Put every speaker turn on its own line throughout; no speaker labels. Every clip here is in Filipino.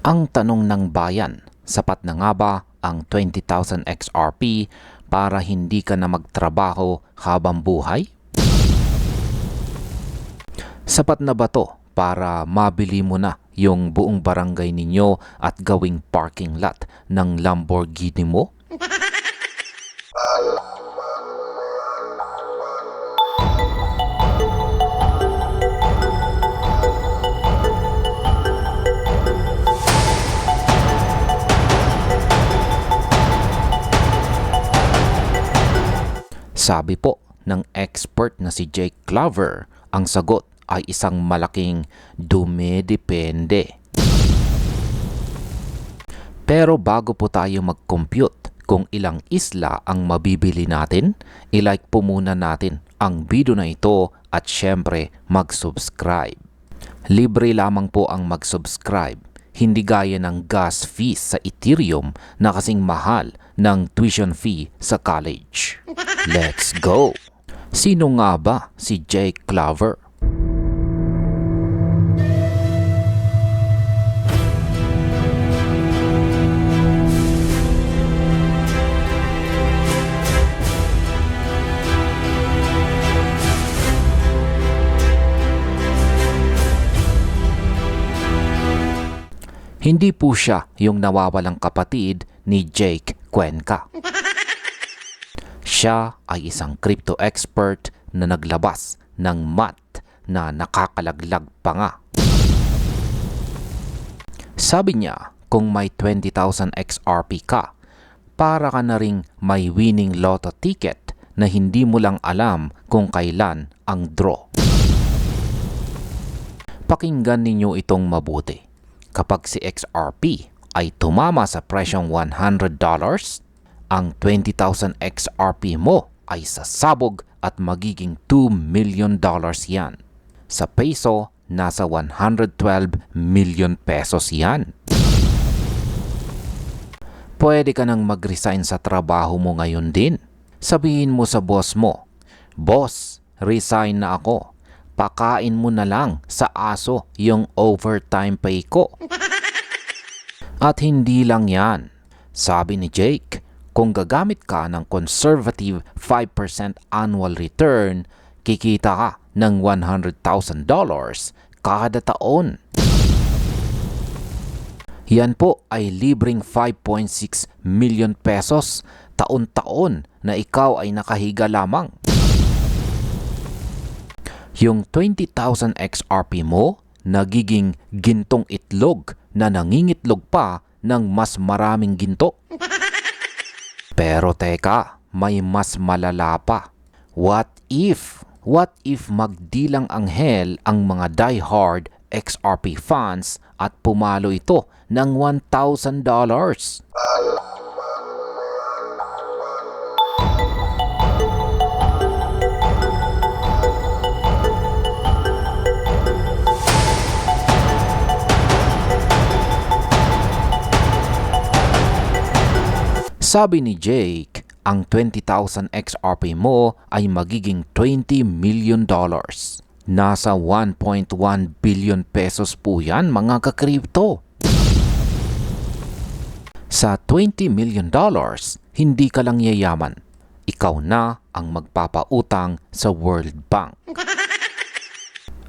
Ang tanong ng bayan, sapat na nga ba ang 20,000 XRP para hindi ka na magtrabaho habang buhay? Sapat na ba to para mabili mo na yung buong barangay ninyo at gawing parking lot ng Lamborghini mo? Sabi po ng expert na si Jake Clover, ang sagot ay isang malaking dumedepende. Pero bago po tayo mag-compute kung ilang isla ang mabibili natin, ilike po muna natin ang video na ito at syempre mag-subscribe. Libre lamang po ang mag-subscribe, hindi gaya ng gas fees sa Ethereum na kasing mahal ng tuition fee sa college. Let's go! Sino nga ba si Jake Clover? Hindi po siya yung nawawalang kapatid ni Jake Cuenca. Siya ay isang crypto expert na naglabas ng math na nakakalaglag pa nga. Sabi niya, kung may 20,000 XRP ka, para ka na ring may winning lotto ticket na hindi mo lang alam kung kailan ang draw. Pakinggan ninyo itong mabuti. Kapag si XRP ay tumama sa presyong $100, ang 20,000 XRP mo ay sasabog at magiging $2 million yan. Sa peso, nasa 112 million pesos yan. Pwede ka nang mag-resign sa trabaho mo ngayon din. Sabihin mo sa boss mo, "Boss, resign na ako. Pakain mo na lang sa aso yung overtime pay ko." At hindi lang yan. Sabi ni Jake, kung gagamit ka ng conservative 5% annual return, kikita ka ng $100,000 kada taon. Yan po ay libreng 5.6 million pesos taon-taon na ikaw ay nakahiga lamang. Yung 20,000 XRP mo, nagiging gintong itlog na nangingitlog pa ng mas maraming ginto. Pero teka, may mas malala pa. What if magdilang anghel ang mga die-hard XRP fans at pumalo ito ng $1,000? Sabi ni Jake, ang 20,000 XRP mo ay magiging $20 million. Nasa 1.1 billion pesos po yan, mga ka-crypto. Sa $20 million, hindi ka lang yayaman. Ikaw na ang magpapautang sa World Bank.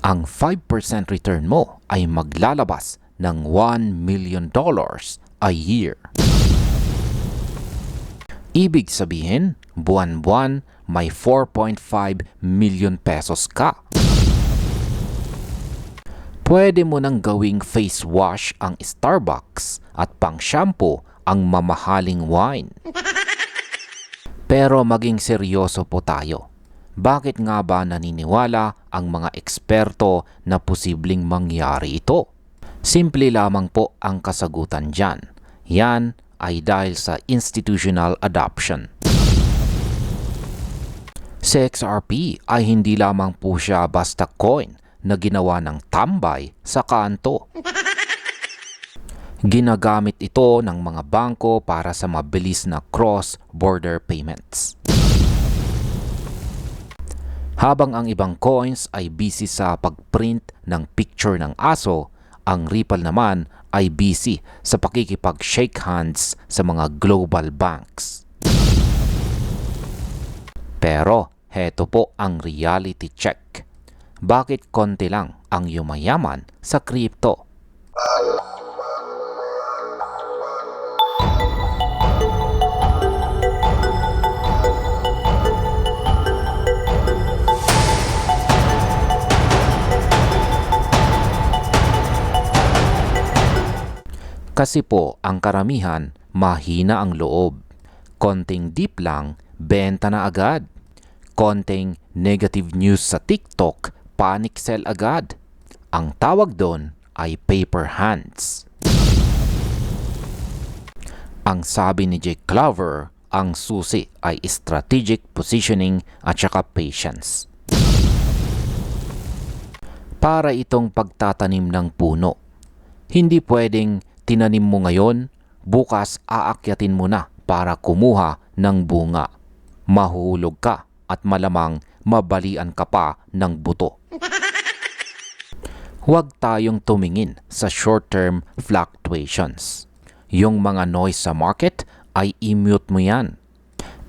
Ang 5% return mo ay maglalabas ng $1 million a year. Ibig sabihin, buwan-buwan may 4.5 million pesos ka. Pwede mo nang gawing face wash ang Starbucks at pang shampoo ang mamahaling wine. Pero maging seryoso po tayo. Bakit nga ba naniniwala ang mga eksperto na posibleng mangyari ito? Simple lamang po ang kasagutan dyan. Yan ay dahil sa institutional adoption. Si XRP ay hindi lamang po siya basta coin na ginawa ng tambay sa kanto. Ginagamit ito ng mga bangko para sa mabilis na cross-border payments. Habang ang ibang coins ay busy sa pagprint ng picture ng aso, Ang Ripple naman ay busy sa pakikipag-shake hands sa mga global banks. Pero heto po ang reality check. Bakit konti lang ang yumayaman sa crypto? Kasi po ang karamihan mahina ang loob. Konting dip lang, benta na agad. Konting negative news sa TikTok, panic sell agad. Ang tawag doon ay paper hands. Ang sabi ni Jake Clover, ang susi ay strategic positioning at saka patience. Para itong pagtatanim ng puno. Hindi pwedeng tinanim mo ngayon, bukas aakyatin mo na para kumuha ng bunga. Mahuhulog ka at malamang mabalian ka pa ng buto. Huwag tayong tumingin sa short-term fluctuations. Yung mga noise sa market ay i-mute mo yan.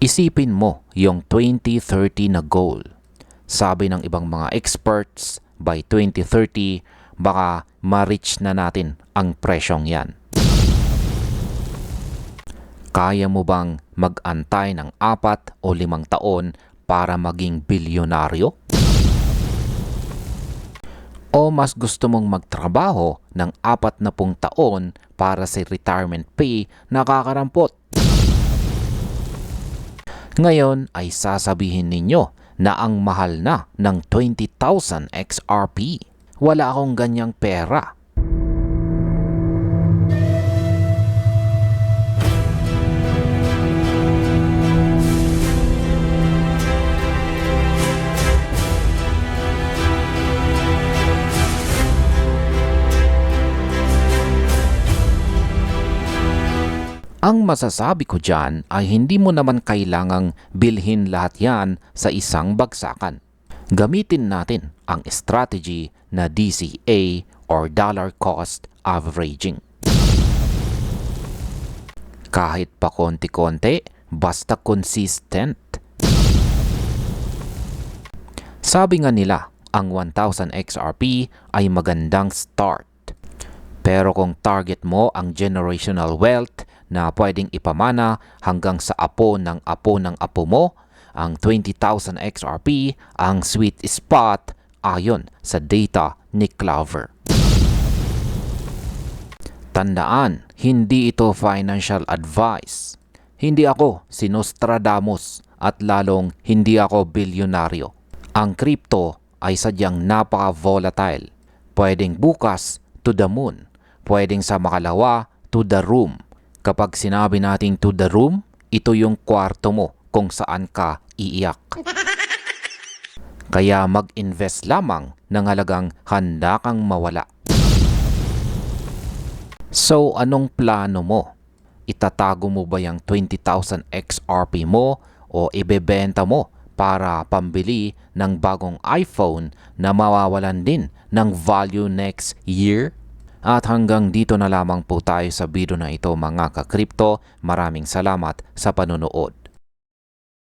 Isipin mo yung 2030 na goal. Sabi ng ibang mga experts, by 2030, baka ma-reach na natin ang presyong yan. Kaya mo bang mag-antay ng 4 o 5 taon para maging bilyonaryo? O mas gusto mong magtrabaho ng 40 taon para sa retirement pay na kakarampot? Ngayon ay sasabihin ninyo na ang mahal na ng 20,000 XRP. Wala akong ganyang pera. Ang masasabi ko dyan ay hindi mo naman kailangang bilhin lahat yan sa isang bagsakan. Gamitin natin ang strategy na DCA or dollar cost averaging. Kahit pa konti-konti, basta consistent. Sabi nga nila, ang 1,000 XRP ay magandang start. Pero kung target mo ang generational wealth na pwedeng ipamana hanggang sa apo ng apo mo, ang 20,000 XRP ang sweet spot ayon sa data ni Clover. Tandaan, hindi ito financial advice. Hindi ako si Nostradamus at lalong hindi ako bilyonaryo. Ang crypto ay sadyang napaka-volatile. Pwedeng bukas to the moon, pwedeng sa makalawa to the room. Kapag sinabi nating to the room, ito yung kwarto mo kung saan ka iiyak. Kaya mag-invest lamang ng halagang handa kang mawala. So anong plano mo? Itatago mo ba yung 20,000 XRP mo o ibebenta mo para pambili ng bagong iPhone na mawawalan din ng value next year? At hanggang dito na lamang po tayo sa video na ito mga ka-crypto. Maraming salamat sa panonood.